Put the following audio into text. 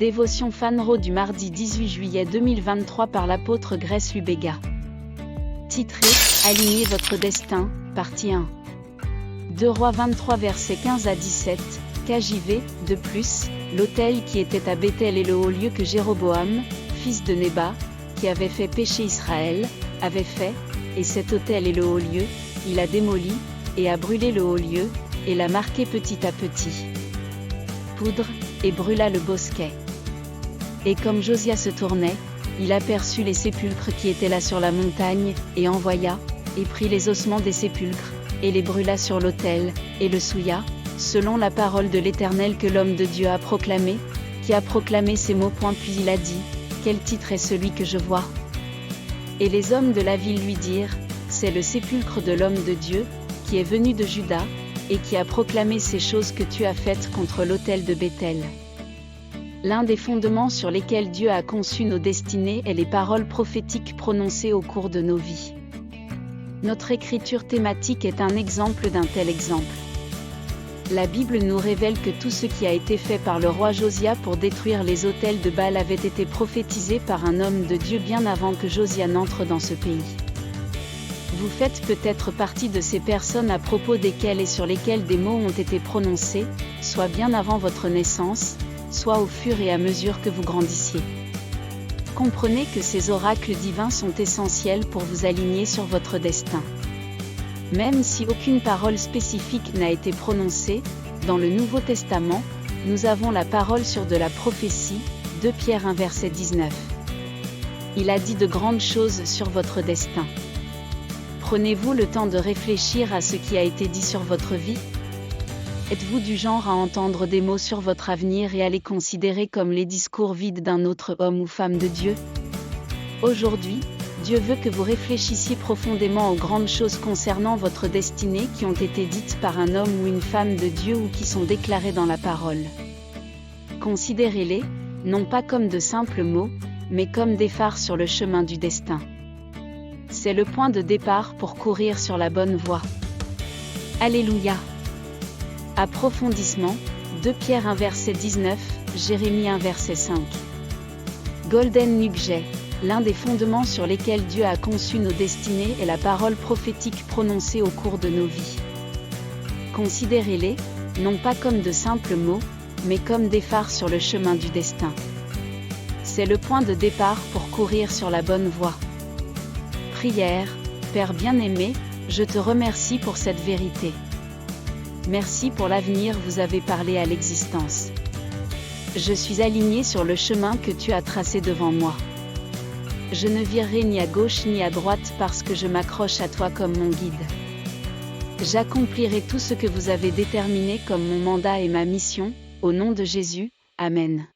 Dévotion Fanro du mardi 18 juillet 2023 par l'apôtre Grace Lubega. Titré « Alignez votre destin », partie 1. 2 Rois 23 versets 15 à 17, KJV. De plus, l'autel qui était à Béthel est le haut lieu que Jéroboam, fils de Nébat, qui avait fait pécher Israël, avait fait, et cet autel est le haut lieu, il a démoli, et a brûlé le haut lieu, et l'a marqué petit à petit. Poudre, et brûla le bosquet. Et comme Josia se tournait, il aperçut les sépulcres qui étaient là sur la montagne, et envoya, et prit les ossements des sépulcres, et les brûla sur l'autel, et le souilla, selon la parole de l'Éternel que l'homme de Dieu a proclamé, qui a proclamé ces mots. Puis il a dit, quel titre est celui que je vois? Et les hommes de la ville lui dirent, c'est le sépulcre de l'homme de Dieu, qui est venu de Juda, et qui a proclamé ces choses que tu as faites contre l'autel de Béthel. L'un des fondements sur lesquels Dieu a conçu nos destinées est les paroles prophétiques prononcées au cours de nos vies. Notre écriture thématique est un exemple d'un tel exemple. La Bible nous révèle que tout ce qui a été fait par le roi Josia pour détruire les autels de Baal avait été prophétisé par un homme de Dieu bien avant que Josia n'entre dans ce pays. Vous faites peut-être partie de ces personnes à propos desquelles et sur lesquelles des mots ont été prononcés, soit bien avant votre naissance, soit au fur et à mesure que vous grandissiez. Comprenez que ces oracles divins sont essentiels pour vous aligner sur votre destin. Même si aucune parole spécifique n'a été prononcée, dans le Nouveau Testament, nous avons la parole sur de la prophétie, 2 Pierre 1 verset 19. Il a dit de grandes choses sur votre destin. Prenez-vous le temps de réfléchir à ce qui a été dit sur votre vie? Êtes-vous du genre à entendre des mots sur votre avenir et à les considérer comme les discours vides d'un autre homme ou femme de Dieu? Aujourd'hui, Dieu veut que vous réfléchissiez profondément aux grandes choses concernant votre destinée qui ont été dites par un homme ou une femme de Dieu ou qui sont déclarées dans la parole. Considérez-les, non pas comme de simples mots, mais comme des phares sur le chemin du destin. C'est le point de départ pour courir sur la bonne voie. Alléluia! Approfondissement, 2 Pierre 1 verset 19, Jérémie 1 verset 5. Golden Nugget, l'un des fondements sur lesquels Dieu a conçu nos destinées est la parole prophétique prononcée au cours de nos vies. Considérez-les, non pas comme de simples mots, mais comme des phares sur le chemin du destin. C'est le point de départ pour courir sur la bonne voie. Prière, Père bien-aimé, je te remercie pour cette vérité. Merci pour l'avenir, vous avez parlé à l'existence. Je suis aligné sur le chemin que tu as tracé devant moi. Je ne virerai ni à gauche ni à droite parce que je m'accroche à toi comme mon guide. J'accomplirai tout ce que vous avez déterminé comme mon mandat et ma mission, au nom de Jésus, Amen.